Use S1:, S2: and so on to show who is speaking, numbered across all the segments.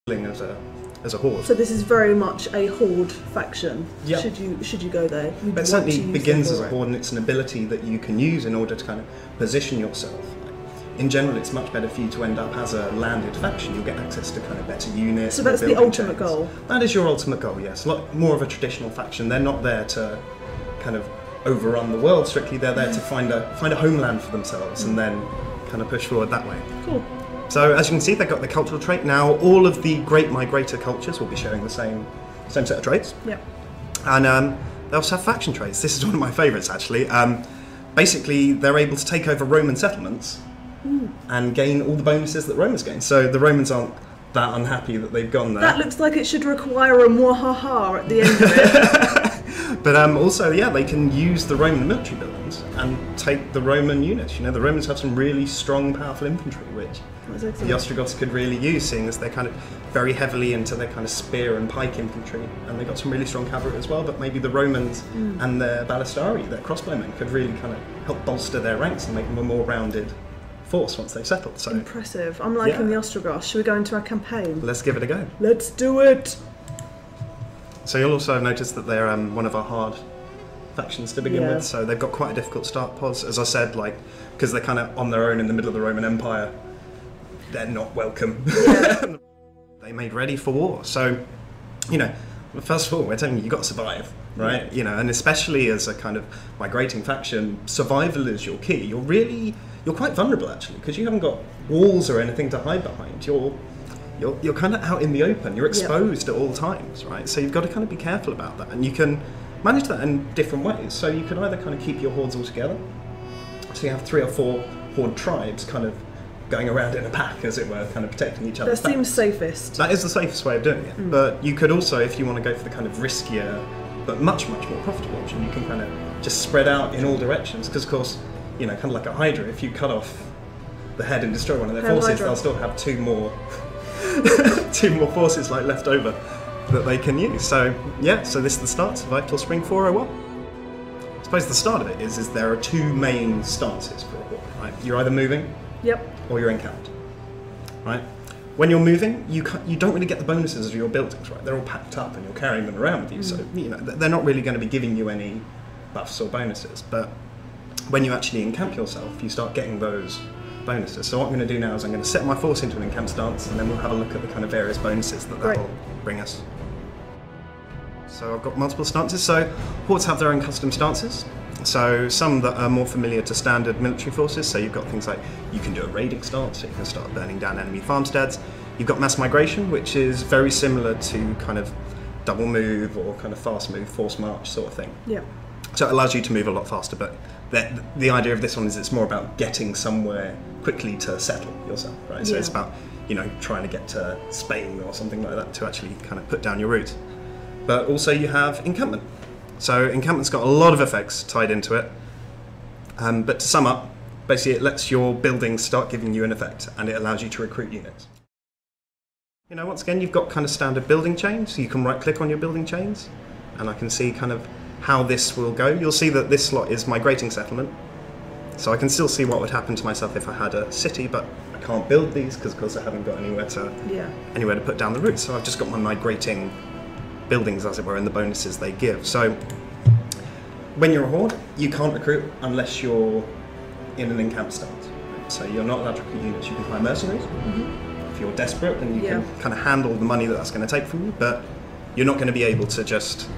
S1: as a horde.
S2: So this is very much a horde faction.
S1: Yeah.
S2: Should you go there?
S1: But it certainly begins as a horde, and it's an ability that you can use in order to kind of position yourself. In general, it's much better for you to end up as a landed faction. You'll get access to kind of better units.
S2: So that's the ultimate goal.
S1: That is your ultimate goal, yes. A lot more of a traditional faction. They're not there to kind of overrun the world strictly. They're there to find a homeland for themselves and then kind of push forward that way.
S2: Cool.
S1: So as you can see, they've got the cultural trait. Now, all of the great migrator cultures will be sharing the same set of traits.
S2: Yeah.
S1: And they also have faction traits. This is one of my favourites, actually. Basically, they're able to take over Roman settlements and gain all the bonuses that Romans gain. So the Romans aren't that unhappy that they've gone there.
S2: That looks like it should require a mwahaha at the end of it.
S1: But also, yeah, they can use the Roman military buildings and take the Roman units. You know, the Romans have some really strong, powerful infantry, which the Ostrogoths could really use, seeing as they're kind of very heavily into their kind of spear and pike infantry, and they've got some really strong cavalry as well. But maybe the Romans and their ballistari, their crossbowmen, could really kind of help bolster their ranks and make them a more rounded force once they've settled. So
S2: impressive. I'm liking the Ostrogoths. Should we go into our campaign?
S1: Let's give it a go.
S2: Let's do it.
S1: So you'll also have noticed that they're one of our hard factions to begin with. So they've got quite a difficult start, pos. As I said, like, because they're kind of on their own in the middle of the Roman Empire, they're not welcome. Yeah. They made ready for war. So, you know, first of all, we're telling you, you've got to survive, right? You know, and especially as a kind of migrating faction, survival is your key. You're quite vulnerable, actually, because you haven't got walls or anything to hide behind. You're kind of out in the open. You're exposed at all times, right? So you've got to kind of be careful about that, and you can manage that in different ways. So you can either kind of keep your hordes all together. So you have 3 or 4 horde tribes kind of going around in a pack, as it were, kind of protecting each other.
S2: That seems safest.
S1: That is the safest way of doing it. But you could also, if you want to go for the kind of riskier, but much, much more profitable option, you can kind of just spread out in all directions. Because, of course, you know, kind of like a Hydra, if you cut off the head and destroy one of their forces, they'll still have 2 more forces like left over that they can use. So yeah, so this is the start, Survive Till Spring 401. I suppose the start of it is there are 2 main stances for a horde, right? You're either moving, or you're encamped, right? When you're moving, you don't really get the bonuses of your buildings, right? They're all packed up and you're carrying them around with you, so you know they're not really going to be giving you any buffs or bonuses. But when you actually encamp yourself, you start getting those bonuses. So what I'm going to do now is I'm going to set my force into an encamp stance, and then we'll have a look at the kind of various bonuses that will bring us. So I've got multiple stances. So hordes have their own custom stances. So some that are more familiar to standard military forces. So you've got things like you can do a raiding stance, so you can start burning down enemy farmsteads. You've got mass migration, which is very similar to kind of double move or kind of fast move, force march sort of thing.
S2: Yeah.
S1: So it allows you to move a lot faster, but the idea of this one is it's more about getting somewhere quickly to settle yourself, right? So it's about, you know, trying to get to Spain or something like that to actually kind of put down your roots. But also you have encampment. So encampment's got a lot of effects tied into it. But to sum up, basically it lets your buildings start giving you an effect, and it allows you to recruit units. You know, once again, you've got kind of standard building chains. So you can right click on your building chains, and I can see kind of how this will go. You'll see that this slot is migrating settlement. So I can still see what would happen to myself if I had a city, but I can't build these because of course I haven't got anywhere to put down the roots. So I've just got my migrating buildings, as it were, and the bonuses they give. So when you're a horde, you can't recruit unless you're in an encamped stance. So you're not allowed to recruit units. You can hire mercenaries. If you're desperate, then you can kind of handle the money that's going to take from you, but you're not going to be able to just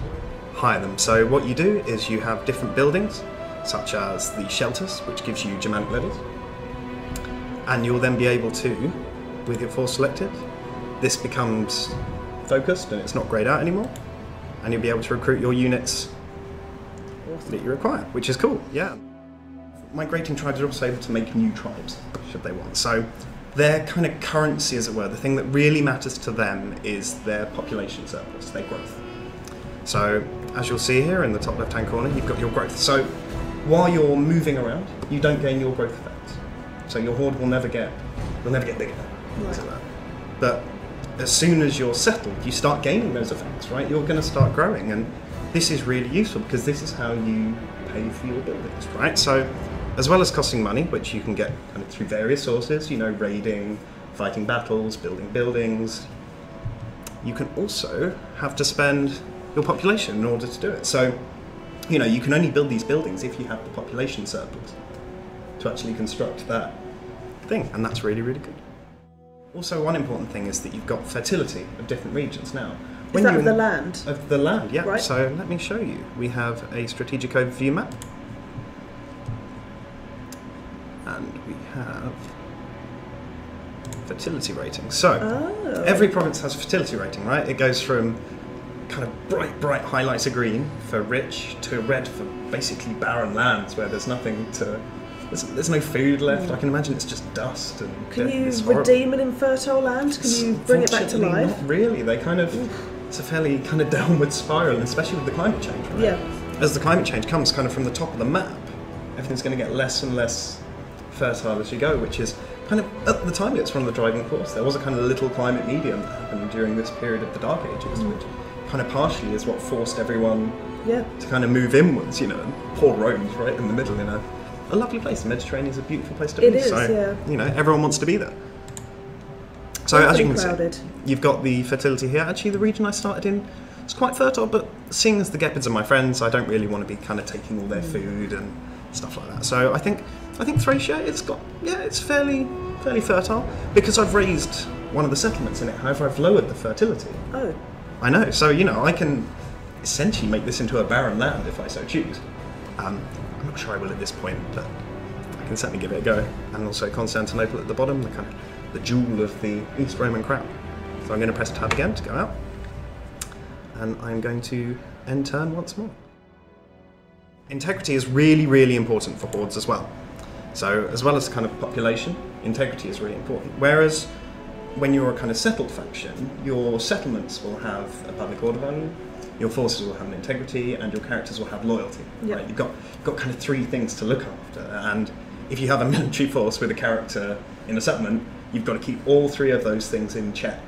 S1: hire them. So what you do is you have different buildings, such as the shelters, which gives you Germanic levies, and you'll then be able to, with your force selected, this becomes focused and it's not grayed out anymore, and you'll be able to recruit your units that you require, which is cool. Yeah. Migrating tribes are also able to make new tribes, should they want. So their kind of currency, as it were, the thing that really matters to them is their population surplus, their growth. So as you'll see here in the top left-hand corner, you've got your growth. So while you're moving around, you don't gain your growth effects. So your horde will never get bigger. But as soon as you're settled, you start gaining those effects, right? You're going to start growing, and this is really useful because this is how you pay for your buildings, right? So as well as costing money, which you can get kind of through various sources, you know, raiding, fighting battles, building buildings, you can also have to spend your population in order to do it. So, you know, you can only build these buildings if you have the population surplus to actually construct that thing, and that's really, really good. Also, one important thing is that you've got fertility of different regions now.
S2: Is that of the land?
S1: Of the land, yeah.
S2: Right.
S1: So let me show you. We have a strategic overview map. And we have fertility rating. So every province has a fertility rating, right? It goes from kind of bright highlights of green for rich to red for basically barren lands where there's nothing to... There's no food left. I can imagine it's just dust and...
S2: Can you redeem an infertile land? Can you bring it back to life?
S1: Not really. They kind of... It's a fairly kind of downward spiral, especially with the climate change, right?
S2: Yeah.
S1: As the climate change comes kind of from the top of the map, everything's going to get less and less fertile as you go, which is kind of, at the time, it's one of the driving forces. There was a kind of little climate medium that happened during this period of the Dark Ages, which kind of partially is what forced everyone to kind of move inwards, you know, and poor Rome's right in the middle, you know. A lovely place. The Mediterranean is a beautiful place to be.
S2: It is,
S1: so,
S2: yeah.
S1: You know, everyone wants to be there. So as you can see, you've got the fertility here. Actually, the region I started in is quite fertile, but seeing as the Gepids are my friends, I don't really want to be kind of taking all their food and stuff like that. So I think Thracia, it's fairly fertile because I've raised one of the settlements in it. However, I've lowered the fertility.
S2: Oh.
S1: I know. So you know, I can essentially make this into a barren land if I so choose. I'm not sure I will at this point, but I can certainly give it a go. And also Constantinople at the bottom, the jewel of the East Roman crown. So I'm going to press tab again to go out, and I'm going to end turn once more. Integrity is really, really important for hordes as well. So as well as kind of population, integrity is really important. Whereas when you're a kind of settled faction, your settlements will have a public order value, your forces will have an integrity, and your characters will have loyalty.
S2: Yep.
S1: Right? You've got kind of three things to look after, and if you have a military force with a character in a settlement, you've got to keep all three of those things in check.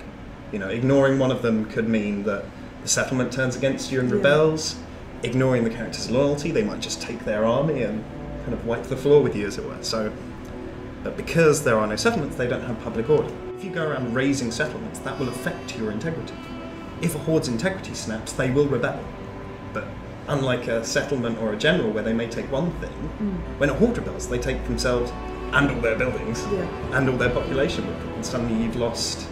S1: You know, ignoring one of them could mean that the settlement turns against you and rebels. Ignoring the character's loyalty, they might just take their army and kind of wipe the floor with you, as it were. So, but because there are no settlements, they don't have public order. If you go around raising settlements, that will affect your integrity. If a horde's integrity snaps, they will rebel. But unlike a settlement or a general where they may take one thing, when a horde rebels, they take themselves and all their buildings and all their population with them, and suddenly you've lost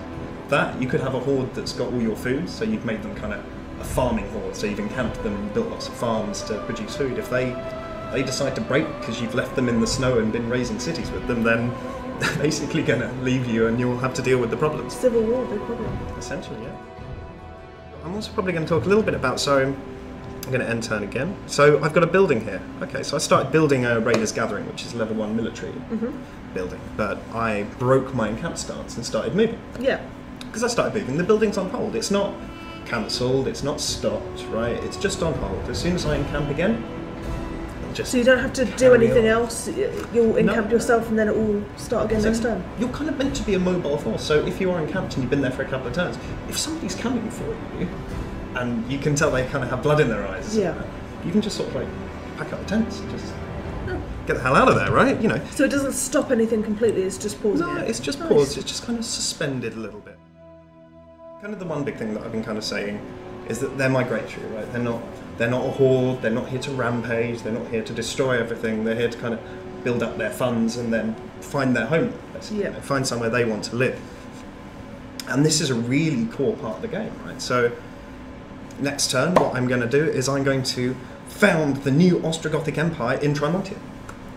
S1: that. You could have a horde that's got all your food, so you've made them kind of a farming horde, so you've encamped them and built lots of farms to produce food. If they decide to break because you've left them in the snow and been raising cities with them, then they're basically going to leave you and you'll have to deal with the problems.
S2: Civil war, big problem.
S1: Essentially, yeah. I'm also probably going to talk a little bit about, so I'm going to end turn again. So I've got a building here. Okay, so I started building a Raiders Gathering, which is level 1 military building, but I broke my encamp stance and started moving.
S2: Yeah.
S1: Because I started moving, the building's on hold. It's not cancelled, it's not stopped, right? It's just on hold. As soon as I encamp again, it'll just...
S2: So you don't have to do anything else? You'll encamp yourself and then it will start again next turn?
S1: You're kind of meant to be a mobile force, so if you are encamped and you've been there for a couple of turns, if somebody's coming for you, and you can tell they kind of have blood in their eyes, you can just sort of like pack up the tents and just get the hell out of there, right? You know.
S2: So it doesn't stop anything completely, it's just pausing
S1: No, it's just paused, it's just kind of suspended a little bit. Kind of the one big thing that I've been kind of saying is that they're migratory, right? They're not a horde, they're not here to rampage, they're not here to destroy everything, they're here to kind of build up their funds and then find their home, basically. You know, find somewhere they want to live. And this is a really core part of the game, right? So next turn, what I'm going to do is I'm going to found the new Ostrogothic Empire in Trimontia.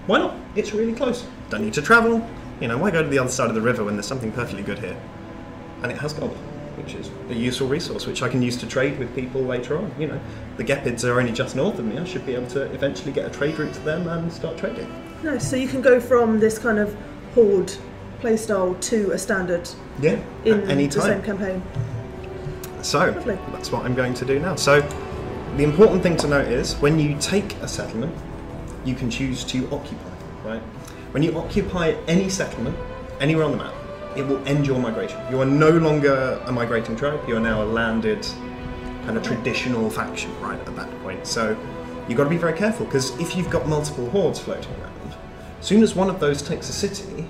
S1: Why not? It's really close. Don't need to travel. You know, why go to the other side of the river when there's something perfectly good here? And it has gold, which is a useful resource, which I can use to trade with people later on. You know, the Gepids are only just north of me. I should be able to eventually get a trade route to them and start trading.
S2: Nice. So you can go from this kind of horde playstyle to a standard in
S1: any time.
S2: the same campaign.
S1: So
S2: Lovely.
S1: That's what I'm going to do now. So the important thing to note is when you take a settlement, you can choose to occupy, right? When you occupy any settlement, anywhere on the map, it will end your migration. You are no longer a migrating tribe, you are now a landed, kind of traditional faction, right, at that point. So you've got to be very careful, because if you've got multiple hordes floating around, as soon as one of those takes a city,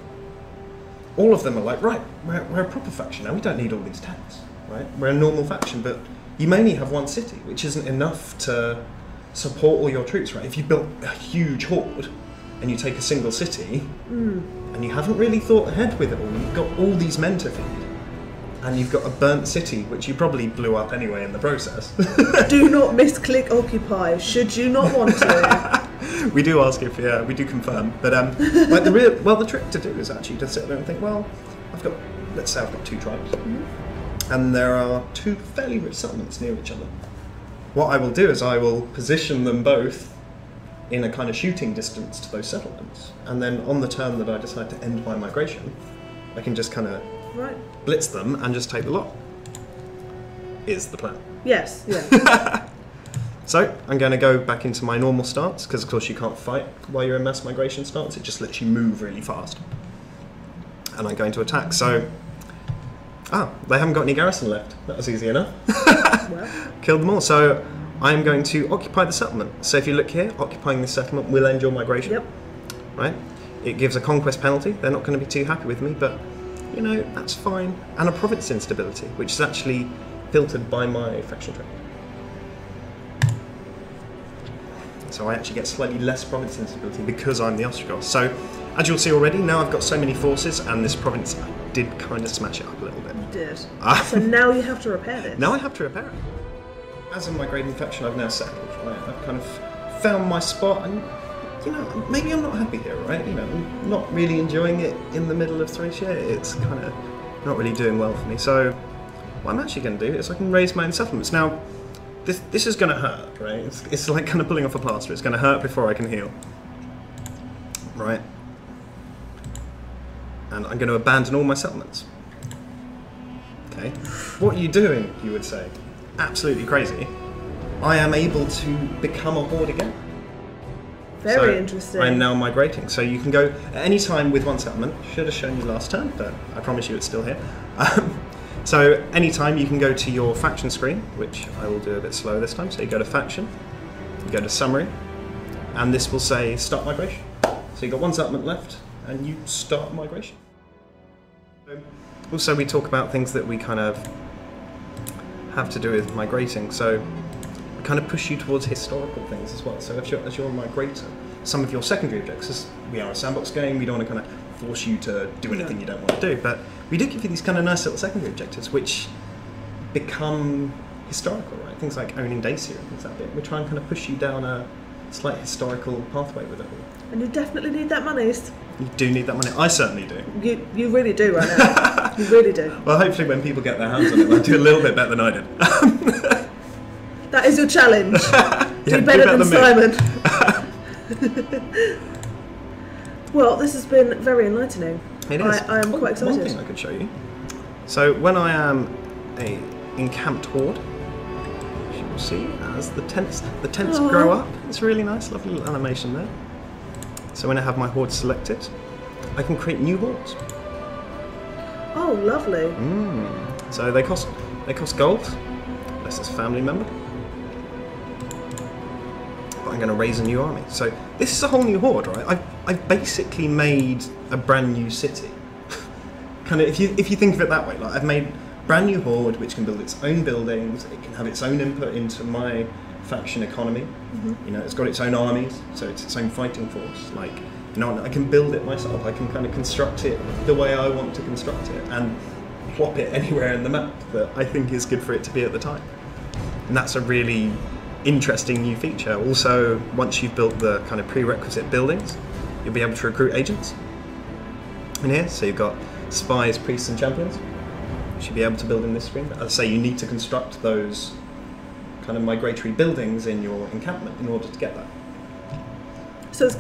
S1: all of them are like, right, we're a proper faction now, we don't need all these tanks. right? We're a normal faction, but you may only have one city, which isn't enough to support all your troops, right? If you built a huge horde and you take a single city and you haven't really thought ahead with it all, you've got all these men to feed. And you've got a burnt city, which you probably blew up anyway in the process.
S2: Do not misclick occupy, should you not want to.
S1: We do ask if, yeah, we do confirm. But like the trick to do is actually to sit there and think, well, let's say I've got 2 tribes, and there are 2 fairly rich settlements near each other. What I will do is I will position them both in a kind of shooting distance to those settlements, and then on the turn that I decide to end my migration, I can just kind of blitz them and just take the lot. Is the plan.
S2: Yes, yeah.
S1: So I'm going to go back into my normal stance, because of course you can't fight while you're in mass migration stance, it just lets you move really fast. And I'm going to attack, so... they haven't got any garrison left. That was easy enough.
S2: Well.
S1: Killed them all, so I'm going to occupy the settlement. So if you look here, occupying this settlement will end your migration.
S2: Yep.
S1: Right? It gives a conquest penalty, they're not going to be too happy with me, but you know, that's fine. And a province instability, which is actually filtered by my faction trait. So I actually get slightly less province instability because I'm the Ostrogoth. So, as you'll see already, now I've got so many forces, and this province did kind of smash it up a little bit.
S2: You did. So now you have to repair this.
S1: Now I have to repair it. As a migrating faction, I've now settled, right? I've kind of found my spot, and you know, maybe I'm not happy here, right? You know, I'm not really enjoying it in the middle of Thracia. It's kind of not really doing well for me. So, what I'm actually going to do is I can raise my own settlements. Now, this is going to hurt, right? It's like kind of pulling off a plaster. It's going to hurt before I can heal, right? And I'm going to abandon all my settlements. Okay, what are you doing, you would say? Absolutely crazy. I am able to become a horde again.
S2: Very interesting.
S1: I'm now migrating, so you can go at any time with one settlement. Should have shown you last turn, but I promise you it's still here. So anytime you can go to your faction screen, which I will do a bit slow this time. So you go to faction, you go to summary, and this will say start migration. So you've got one settlement left, and you start migration. Also, we talk about things that we kind of have to do with migrating. So we kind of push you towards historical things as well. So as you're a migrator, some of your secondary objectives, we are a sandbox game, we don't want to kind of force you to do anything you don't want to do, but we do give you these kind of nice little secondary objectives which become historical, right? Things like owning Dacia and things like that. We try and kind of push you down a slight historical pathway with it all.
S2: And you definitely need that money.
S1: You do need that money. I certainly do.
S2: You really do right now. You really do.
S1: Well, hopefully when people get their hands on it, they'll do a little bit better than I did.
S2: That is your challenge.
S1: Yeah,
S2: do better than Simon.
S1: Me.
S2: Well, this has been very enlightening.
S1: It is.
S2: I am quite excited.
S1: One thing I could show you. So when I am a encamped horde, as you will see, as the tents grow up, it's really nice, lovely little animation there. So when I have my horde selected, I can create new hordes.
S2: Oh, lovely.
S1: So they cost gold, unless it's a family member. But I'm going to raise a new army. So this is a whole new horde, right? I've basically made a brand new city. Kind of, if you think of it that way, like I've made a brand new horde which can build its own buildings. It can have its own input into my faction economy. You know, it's got its own armies, so it's its own fighting force. Like, you know, I can build it myself. I can kind of construct it the way I want to construct it and plop it anywhere in the map that I think is good for it to be at the time. And that's a really interesting new feature. Also, once you've built the kind of prerequisite buildings, you'll be able to recruit agents in here. So you've got spies, priests, and champions. You should be able to build in this screen. But as I say, you need to construct those kind of migratory buildings in your encampment in order to get that.
S2: So it's